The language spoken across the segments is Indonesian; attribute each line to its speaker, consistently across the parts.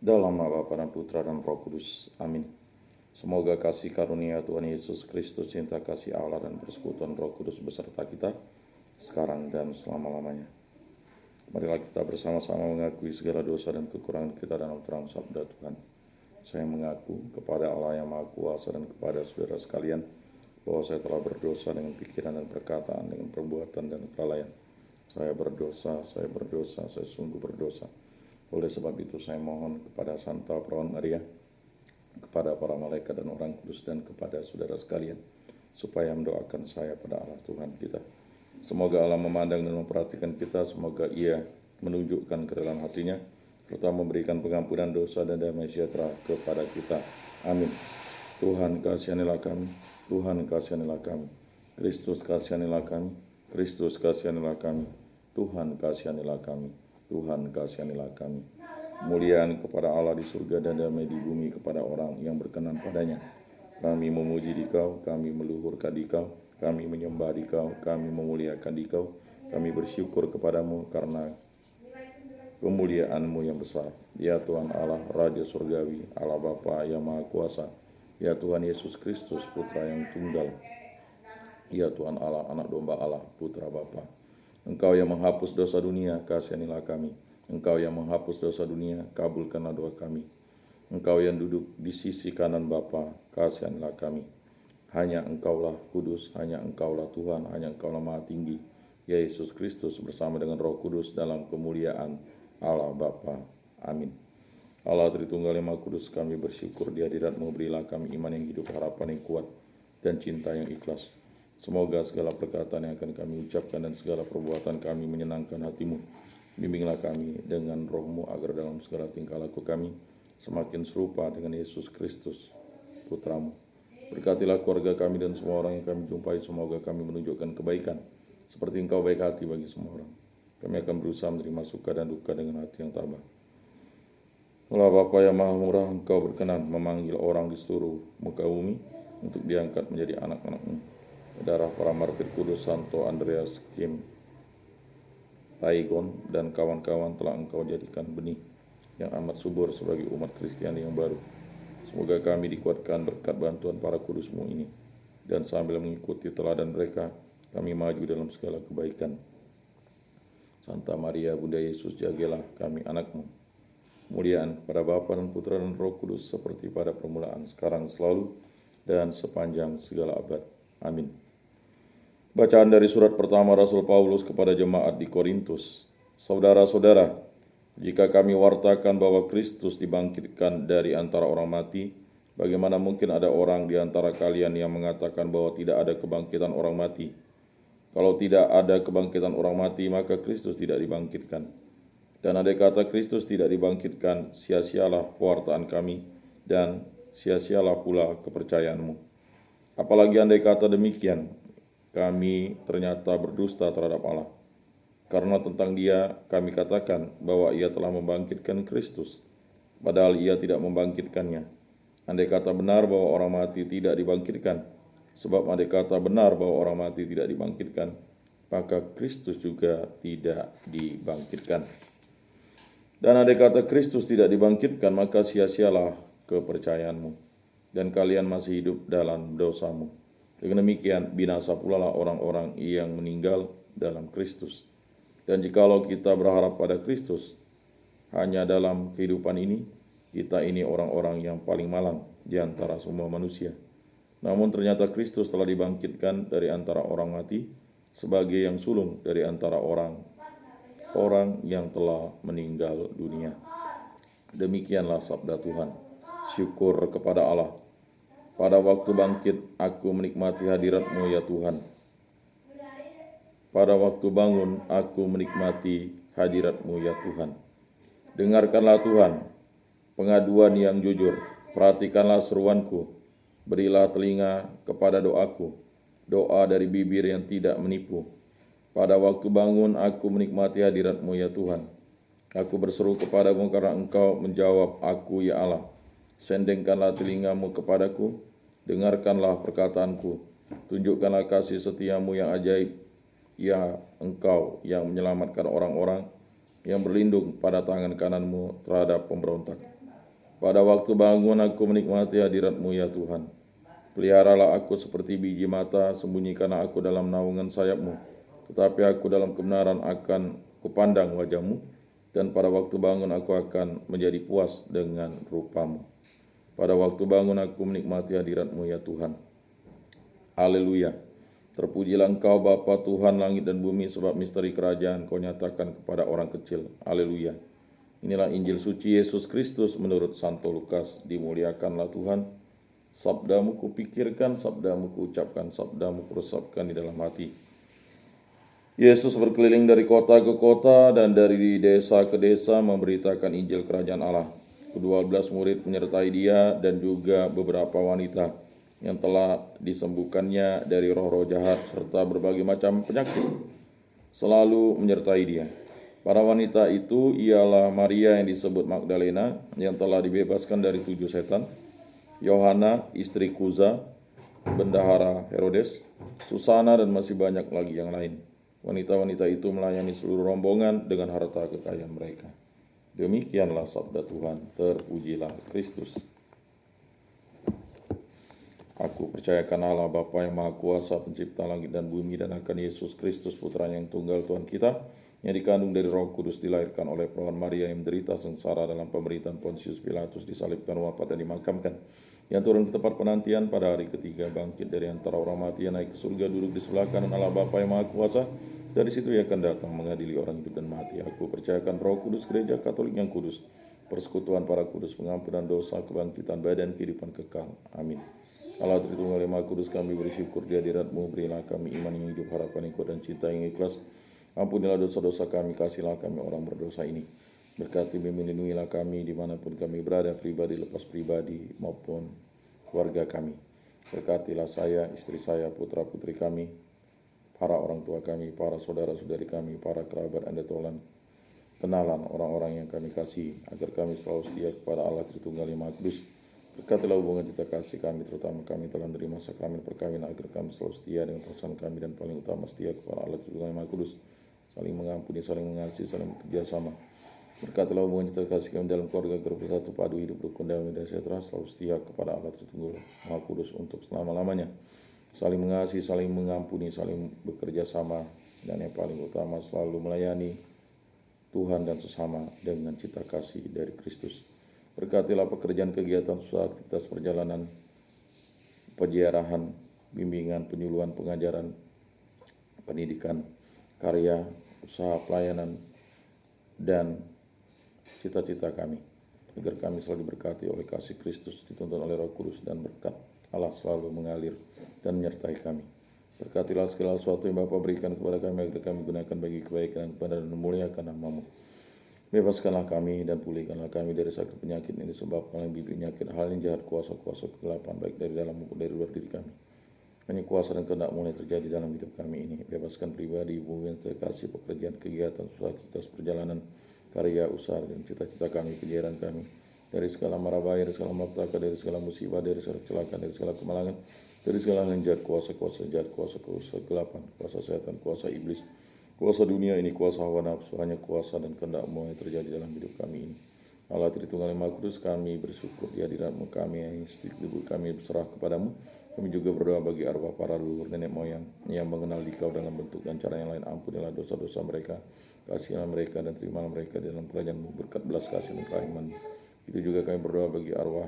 Speaker 1: Dalam nama Bapa dan Putra dan Roh Kudus. Amin. Semoga kasih karunia Tuhan Yesus Kristus, cinta kasih Allah dan persekutuan Roh Kudus beserta kita sekarang dan selama-lamanya. Marilah kita bersama-sama mengakui segala dosa dan kekurangan kita dalam terang sabda Tuhan. Saya mengaku kepada Allah yang Maha Kuasa dan kepada saudara sekalian bahwa saya telah berdosa dengan pikiran dan perkataan, dengan perbuatan dan kelalaian. Saya berdosa, saya sungguh berdosa. Oleh sebab itu saya mohon kepada Santa Perawan Maria, kepada para malaikat dan orang kudus, dan kepada saudara sekalian, supaya mendoakan saya pada Allah Tuhan kita. Semoga Allah memandang dan memperhatikan kita, semoga Ia menunjukkan kerelaan hatinya, serta memberikan pengampunan dosa dan damai sejahtera kepada kita. Amin. Tuhan kasihanilah kami, Tuhan kasihanilah kami, Kristus kasihanilah kami, Kristus kasihanilah kami, Tuhan kasihanilah kami, Tuhan kasihanilah kami. Kemuliaan kepada Allah di surga dan damai di bumi kepada orang yang berkenan padanya. Kami memuji Dikau, kami meluhurkan Dikau, kami menyembah Dikau, kami memuliakan Dikau, kami bersyukur kepadamu karena kemuliaan-Mu yang besar. Ya Tuhan Allah, Raja Surgawi, Allah Bapa yang Maha Kuasa, ya Tuhan Yesus Kristus, Putra yang tunggal, ya Tuhan Allah, Anak Domba Allah, Putra Bapa. Engkau yang menghapus dosa dunia, kasihanilah kami. Engkau yang menghapus dosa dunia, kabulkanlah doa kami. Engkau yang duduk di sisi kanan Bapa, kasihanilah kami. Hanya Engkaulah kudus, hanya Engkaulah Tuhan, hanya Engkaulah Maha Tinggi, ya Yesus Kristus bersama dengan Roh Kudus dalam kemuliaan Allah Bapa. Amin. Allah Tritunggal yang Maha Kudus, kami bersyukur di hadirat-Mu, berilah kami iman yang hidup, harapan yang kuat, dan cinta yang ikhlas. Semoga segala perkataan yang akan kami ucapkan dan segala perbuatan kami menyenangkan hati-Mu. Bimbinglah kami dengan Roh-Mu agar dalam segala tingkah laku kami semakin serupa dengan Yesus Kristus, Putra-Mu. Berkatilah keluarga kami dan semua orang yang kami jumpai. Semoga kami menunjukkan kebaikan seperti Engkau baik hati bagi semua orang. Kami akan berusaha menerima suka dan duka dengan hati yang tabah. Allah Bapa yang Maha Murah, Engkau berkenan memanggil orang di seluruh muka bumi untuk diangkat menjadi anak-anak-Mu. Darah para martir kudus Santo Andreas Kim Taigon dan kawan-kawan telah Engkau jadikan benih yang amat subur sebagai umat Kristiani yang baru. Semoga kami dikuatkan berkat bantuan para kudus-Mu ini, dan sambil mengikuti teladan mereka, kami maju dalam segala kebaikan. Santa Maria Bunda Yesus, jagalah kami anak-Mu. Kemuliaan kepada Bapa dan Putra dan Roh Kudus seperti pada permulaan, sekarang, selalu, dan sepanjang segala abad. Amin. Bacaan dari surat pertama Rasul Paulus kepada jemaat di Korintus. Saudara-saudara, jika kami wartakan bahwa Kristus dibangkitkan dari antara orang mati, bagaimana mungkin ada orang di antara kalian yang mengatakan bahwa tidak ada kebangkitan orang mati? Kalau tidak ada kebangkitan orang mati, maka Kristus tidak dibangkitkan. Dan andai kata Kristus tidak dibangkitkan, sia-sialah pewartaan kami, dan sia-sialah pula kepercayaanmu. Apalagi andai kata demikian, kami ternyata berdusta terhadap Allah. Karena tentang Dia kami katakan bahwa Ia telah membangkitkan Kristus, padahal Ia tidak membangkitkannya. Andai kata benar bahwa orang mati tidak dibangkitkan, sebab andai kata benar bahwa orang mati tidak dibangkitkan, maka Kristus juga tidak dibangkitkan. Dan andai kata Kristus tidak dibangkitkan, maka sia-sialah kepercayaanmu, dan kalian masih hidup dalam dosamu. Dengan demikian, binasa pula lah orang-orang yang meninggal dalam Kristus. Dan jikalau kita berharap pada Kristus hanya dalam kehidupan ini, kita ini orang-orang yang paling malang di antara semua manusia. Namun ternyata Kristus telah dibangkitkan dari antara orang mati sebagai yang sulung dari antara orang yang telah meninggal dunia. Demikianlah sabda Tuhan. Syukur kepada Allah. Pada waktu bangkit, aku menikmati hadirat-Mu ya Tuhan. Pada waktu bangun, aku menikmati hadirat-Mu ya Tuhan. Dengarkanlah Tuhan, pengaduan yang jujur. Perhatikanlah seruanku. Berilah telinga kepada doaku, doa dari bibir yang tidak menipu. Pada waktu bangun, aku menikmati hadirat-Mu ya Tuhan. Aku berseru kepadamu karena Engkau menjawab aku ya Allah. Sendengkanlah telingamu kepadaku, dengarkanlah perkataanku, tunjukkanlah kasih setiamu yang ajaib, ya Engkau yang menyelamatkan orang-orang yang berlindung pada tangan kananmu terhadap pemberontak. Pada waktu bangun aku menikmati hadirat-Mu ya Tuhan. Peliharalah aku seperti biji mata, sembunyikanlah aku dalam naungan sayap-Mu. Tetapi aku dalam kebenaran akan kupandang wajah-Mu, dan pada waktu bangun aku akan menjadi puas dengan rupa-Mu. Pada waktu bangun aku menikmati hadirat-Mu ya Tuhan. Haleluya. Terpujilah Engkau Bapa Tuhan langit dan bumi, sebab misteri kerajaan Kau nyatakan kepada orang kecil. Haleluya. Inilah Injil suci Yesus Kristus menurut Santo Lukas. Dimuliakanlah Tuhan. Sabdamu kupikirkan, sabdamu kuucapkan, sabdamu kuresapkan di dalam hati. Yesus berkeliling dari kota ke kota dan dari desa ke desa memberitakan Injil kerajaan Allah. Ke-12 murid menyertai dia dan juga beberapa wanita yang telah disembuhkannya dari roh-roh jahat serta berbagai macam penyakit, selalu menyertai dia. Para wanita itu ialah Maria yang disebut Magdalena, yang telah dibebaskan dari 7 setan, Yohana istri Kuza, bendahara Herodes, Susana, dan masih banyak lagi yang lain. Wanita-wanita itu melayani seluruh rombongan dengan harta kekayaan mereka. Demikianlah sabda Tuhan. Terpujilah Kristus. Aku percayakan Allah Bapa yang Maha Kuasa, pencipta langit dan bumi, dan akan Yesus Kristus putranya yang tunggal Tuhan kita, yang dikandung dari Roh Kudus, dilahirkan oleh perawan Maria, yang menderita sengsara dalam pemerintahan Pontius Pilatus, disalibkan, wafat, dan dimakamkan, yang turun ke tempat penantian, pada hari ketiga bangkit dari antara orang mati, yang naik ke surga, duduk di sebelah kanan Allah Bapa yang Maha Kuasa. Dari situ ia akan datang mengadili orang hidup dan mati. Aku percayakan Roh Kudus, gereja Katolik yang kudus, persekutuan para kudus, pengampunan dosa, kebangkitan badan, kehidupan kekal. Amin. Allah Tritunggal yang Maha Kudus, kami bersyukur di hadirat-Mu. Berilah kami iman yang hidup, harapan yang kuat, dan cinta yang ikhlas. Ampunilah dosa-dosa kami, kasihilah kami orang berdosa ini. Berkati, bimbing, lindungilah kami dimanapun kami berada, pribadi lepas pribadi maupun keluarga kami. Berkatilah saya, istri saya, putra-putri kami, para orang tua kami, para saudara-saudari kami, para kerabat anda tolan, kenalan orang-orang yang kami kasih, agar kami selalu setia kepada Allah Tritunggal yang Maha Kudus. Berkatilah hubungan cinta kasih kami, terutama kami telah menerima sakramen perkawinan, agar kami selalu setia dengan pasangan kami, dan paling utama setia kepada Allah Tritunggal yang Maha Kudus, saling mengampuni, saling mengasihi, saling bekerja sama. Berkatilah hubungan cinta kasih kami dalam keluarga, agar bersatu padu, hidup rukun, damai, dan sejahtera, selalu setia kepada Allah Tritunggal Maha Kudus untuk selama-lamanya. Saling mengasihi, saling mengampuni, saling bekerja sama, dan yang paling utama selalu melayani Tuhan dan sesama dengan cinta kasih dari Kristus. Berkatilah pekerjaan, kegiatan, usaha, aktivitas perjalanan, penjarahan, bimbingan, penyuluhan, pengajaran, pendidikan, karya, usaha, pelayanan, dan cita-cita kami, agar kami selalu diberkati oleh kasih Kristus, dituntun oleh Roh Kudus, dan berkat Allah selalu mengalir dan menyertai kami. Berkatilah segala sesuatu yang Bapa berikan kepada kami, agar kami gunakan bagi kebaikan dan memuliakan nama-Mu. Bebaskanlah kami dan pulihkanlah kami dari sakit penyakit yang disebabkan oleh penyakit, hal yang jahat, kuasa-kuasa kegelapan, baik dari dalam maupun dari luar diri kami. Hanya kuasa dan kehendak mulai terjadi dalam hidup kami ini. Bebaskan pribadi, hubungan, terkasih, pekerjaan, kegiatan, aktivitas perjalanan, karya, usaha, dan cita-cita kami, kejaran kami, dari segala mara bahaya, dari segala malapetaka, dari segala musibah, dari segala kecelakaan, dari segala kemalangan, dari segala yang jahat, kuasa-kuasa jahat, kuasa-kuasa kegelapan, kuasa setan, kuasa iblis, kuasa dunia ini, kuasa hawa nafsu. Hanya kuasa dan kehendak-Mu yang terjadi dalam hidup kami ini. Allah Tritunggal yang Maha Kudus, kami bersyukur di hadirat-Mu, kami yang istighfar, kami berserah kepadamu. Kami juga berdoa bagi arwah para leluhur nenek moyang yang mengenal Dikau dalam bentuk dan cara yang lain. Ampunilah dosa-dosa mereka, kasihilah mereka, dan terimalah mereka dalam kerajaan-Mu berkat belas kasih dan kerahiman-Mu. Itu juga kami berdoa bagi arwah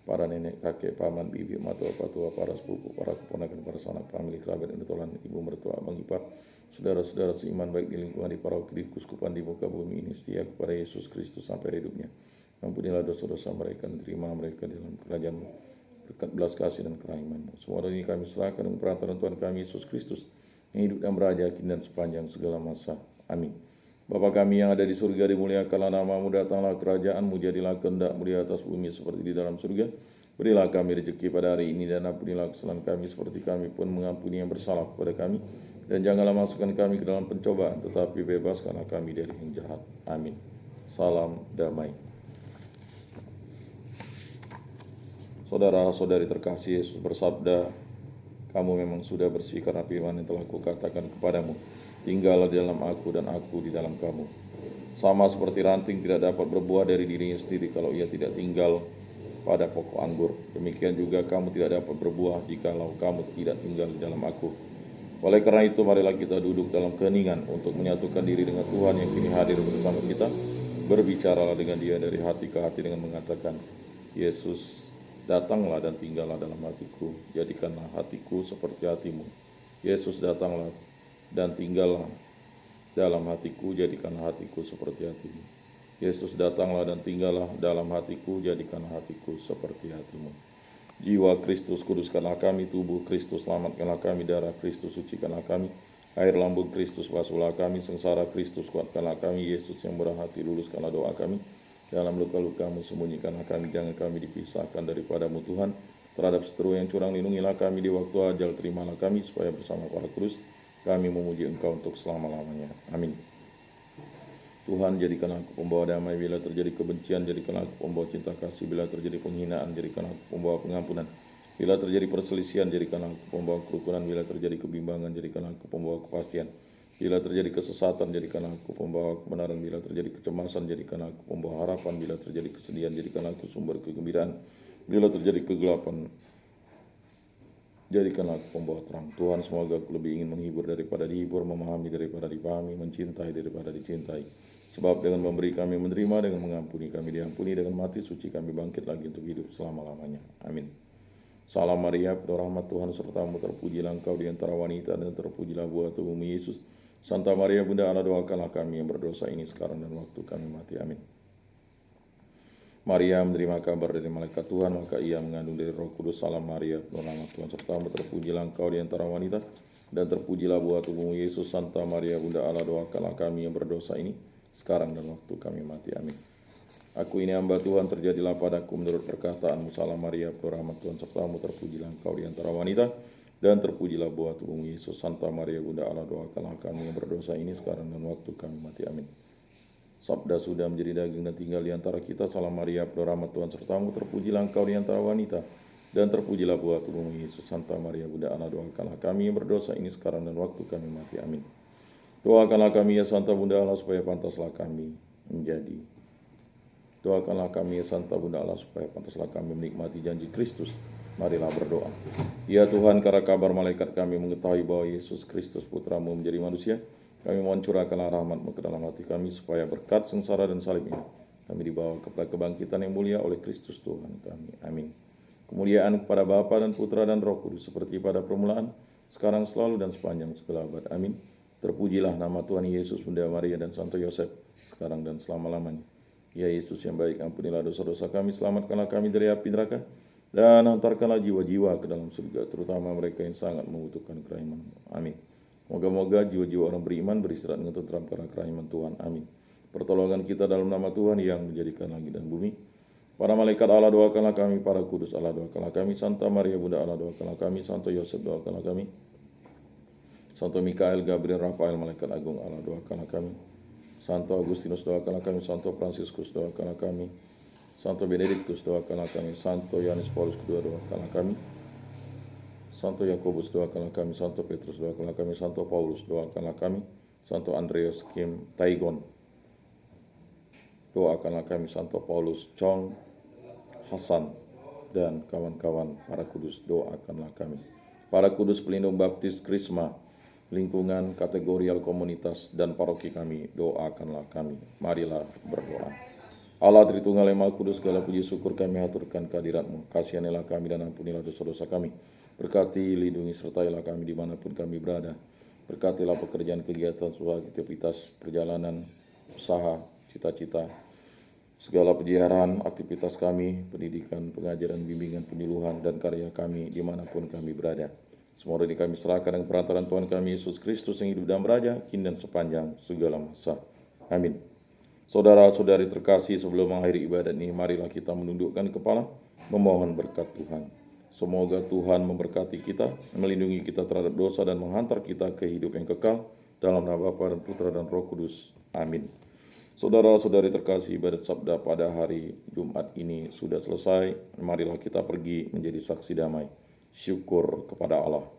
Speaker 1: para nenek, kakek, paman, bibi, mertua, patua, para sepupu, para keponakan, para sanak famili, kerabat, dan tolan, ibu mertua, abang ipar, saudara-saudara seiman, baik di lingkungan, di paroki, di kuskupan, di muka bumi ini, setia kepada Yesus Kristus sampai hidupnya. Ampunilah dosa-dosa mereka, dan terima mereka dalam kerajaan-Mu berkat belas kasih dan kerahiman-Mu. Semua ini kami serahkan dengan perantara Tuhan kami Yesus Kristus, yang hidup dan beraja kini dan sepanjang segala masa. Amin. Bapa kami yang ada di surga, dimuliakanlah nama-Mu, datanglah kerajaan-Mu, jadilah kehendak-Mu di atas bumi seperti di dalam surga. Berilah kami rezeki pada hari ini, dan ampunilah kesalahan kami seperti kami pun mengampuni yang bersalah kepada kami. Dan janganlah masukkan kami ke dalam pencobaan, tetapi bebaskanlah kami dari yang jahat. Amin. Salam damai. Saudara-saudari terkasih, Yesus bersabda, kamu memang sudah bersih karena firman yang telah kukatakan kepadamu. Tinggallah di dalam aku dan aku di dalam kamu. Sama seperti ranting tidak dapat berbuah dari dirinya sendiri kalau ia tidak tinggal pada pokok anggur. Demikian juga kamu tidak dapat berbuah jikalau kamu tidak tinggal di dalam aku. Oleh karena itu, marilah kita duduk dalam keheningan untuk menyatukan diri dengan Tuhan yang kini hadir bersama kita. Berbicaralah dengan Dia dari hati ke hati dengan mengatakan, Yesus, datanglah dan tinggallah dalam hatiku, jadikanlah hatiku seperti hatimu. Yesus, datanglah dan tinggallah dalam hatiku, jadikanlah hatiku seperti hatimu. Yesus, datanglah dan tinggallah dalam hatiku, jadikanlah hatiku seperti hatimu. Jiwa Kristus, kuduskanlah kami. Tubuh Kristus, selamatkanlah kami. Darah Kristus, sucikanlah kami. Air lambung Kristus, basuhlah kami. Sengsara Kristus, kuatkanlah kami. Yesus yang murah hati, luluskanlah doa kami. Dalam luka-lukamu, sembunyikanlah kami. Jangan kami dipisahkan daripadamu Tuhan. Terhadap seteru yang curang, lindungilah kami di waktu ajal. Terimalah kami, supaya bersama para kudus kami memuji Engkau untuk selama-lamanya. Amin. Tuhan, jadikanlah aku pembawa damai bila terjadi kebencian, jadikanlah aku pembawa cinta kasih bila terjadi penghinaan, jadikanlah aku pembawa pengampunan. Bila terjadi perselisihan, jadikanlah aku pembawa kerukunan. Bila terjadi kebimbangan, jadikanlah aku pembawa kepastian. Bila terjadi kesesatan, jadikanlah aku pembawa kebenaran. Bila terjadi kecemasan, jadikanlah aku pembawa harapan. Bila terjadi kesedihan, jadikanlah aku sumber kegembiraan. Bila terjadi kegelapan, jadikanlah aku pembawa terang. Tuhan, semoga aku lebih ingin menghibur daripada dihibur, memahami daripada dipahami, mencintai daripada dicintai. Sebab dengan memberi kami menerima, dengan mengampuni kami diampuni, dengan mati suci kami bangkit lagi untuk hidup selama-lamanya. Amin. Salam Maria, penuh rahmat Tuhan sertamu, terpujilah engkau di antara wanita dan terpujilah buah tubuhmu Yesus. Santa Maria Bunda Allah, doakanlah kami yang berdosa ini sekarang dan waktu kami mati. Amin. Maria menerima kabar dari malaikat Tuhan, maka ia mengandung dari Roh Kudus. Salam Maria, penuh rahmat Tuhan sertamu, terpujilah engkau di antara wanita dan terpujilah buah tubuhmu Yesus. Santa Maria Bunda Allah, doakanlah kami yang berdosa ini sekarang dan waktu kami mati. Amin. Aku ini hamba Tuhan, terjadilah padaku menurut perkataanmu. Salam Maria, penuh rahmat Tuhan sertamu, terpujilah engkau di antara wanita dan terpujilah buah tubuhmu Yesus. Santa Maria Bunda Allah, doakanlah kami yang berdosa ini sekarang dan waktu kami mati. Amin. Sabda sudah menjadi daging dan tinggal di antara kita. Salam Maria, penuh rahmat Tuhan sertamu, terpujilah engkau di antara wanita dan terpujilah buah tubuhmu Yesus. Santa Maria Bunda Allah, doakanlah kami yang berdosa ini sekarang dan waktu kami mati. Amin. Doakanlah kami ya Santa Bunda Allah, supaya pantaslah kami menjadi. Doakanlah kami ya Santa Bunda Allah, supaya pantaslah kami menikmati janji Kristus. Marilah berdoa. Ya Tuhan, karena kabar malaikat kami mengetahui bahwa Yesus Kristus Putramu menjadi manusia, kami mohon curahkanlah rahmat-Mu ke dalam hati kami, supaya berkat sengsara dan salibnya kami dibawa kepada kebangkitan yang mulia oleh Kristus Tuhan kami. Amin. Kemuliaan kepada Bapa dan Putra dan Roh Kudus, seperti pada permulaan, sekarang, selalu, dan sepanjang segala abad. Amin. Terpujilah nama Tuhan Yesus, Bunda Maria dan Santo Yosef, sekarang dan selama-lamanya. Ya Yesus yang baik, ampunilah dosa-dosa kami, selamatkanlah kami dari api neraka, dan hantarkanlah jiwa-jiwa ke dalam surga, terutama mereka yang sangat membutuhkan kerahiman-Mu. Amin. Moga-moga jiwa-jiwa orang beriman beristirahat dengan tentram karena kerahiman Tuhan. Amin. Pertolongan kita dalam nama Tuhan yang menjadikan langit dan bumi. Para malaikat Allah, doakanlah kami. Para kudus Allah, doakanlah kami. Santa Maria Bunda Allah, doakanlah kami. Santo Yosef, doakanlah kami. Santo Mikael, Gabriel, Rafael, malaikat agung Allah, doakanlah kami. Santo Agustinus, doakanlah kami. Santo Fransiskus, doakanlah kami. Santo Benediktus, doakanlah kami. Santo Yohanes Paulus II, doakanlah kami. Santo Yakobus, doakanlah kami. Santo Petrus, doakanlah kami. Santo Paulus, doakanlah kami. Santo Andreas Kim Taigon, doakanlah kami. Santo Paulus Chong Hasan dan kawan-kawan para kudus, doakanlah kami. Para kudus pelindung baptis Krisma, lingkungan, kategorial, komunitas, dan paroki kami, doakanlah kami. Marilah berdoa. Allah Tritunggal yang Maha Kudus, segala puji syukur kami haturkan kehadirat-Mu. Kasihanilah kami dan ampunilah dosa-dosa kami. Berkati, lindungi, sertailah kami dimanapun kami berada. Berkatilah pekerjaan, kegiatan, aktivitas, perjalanan, usaha, cita-cita, segala peliharaan, aktivitas kami, pendidikan, pengajaran, bimbingan, penyuluhan, dan karya kami dimanapun kami berada. Semua ini kami serahkan dengan perantaraan Tuhan kami Yesus Kristus yang hidup dan beraja, kini dan sepanjang segala masa. Amin. Saudara-saudari terkasih, sebelum mengakhiri ibadat ini, marilah kita menundukkan kepala, memohon berkat Tuhan. Semoga Tuhan memberkati kita, melindungi kita terhadap dosa, dan menghantar kita ke hidup yang kekal, dalam nama Bapa dan Putra dan Roh Kudus. Amin. Saudara-saudari terkasih, ibadat sabda pada hari Jumat ini sudah selesai. Marilah kita pergi menjadi saksi damai. Syukur kepada Allah.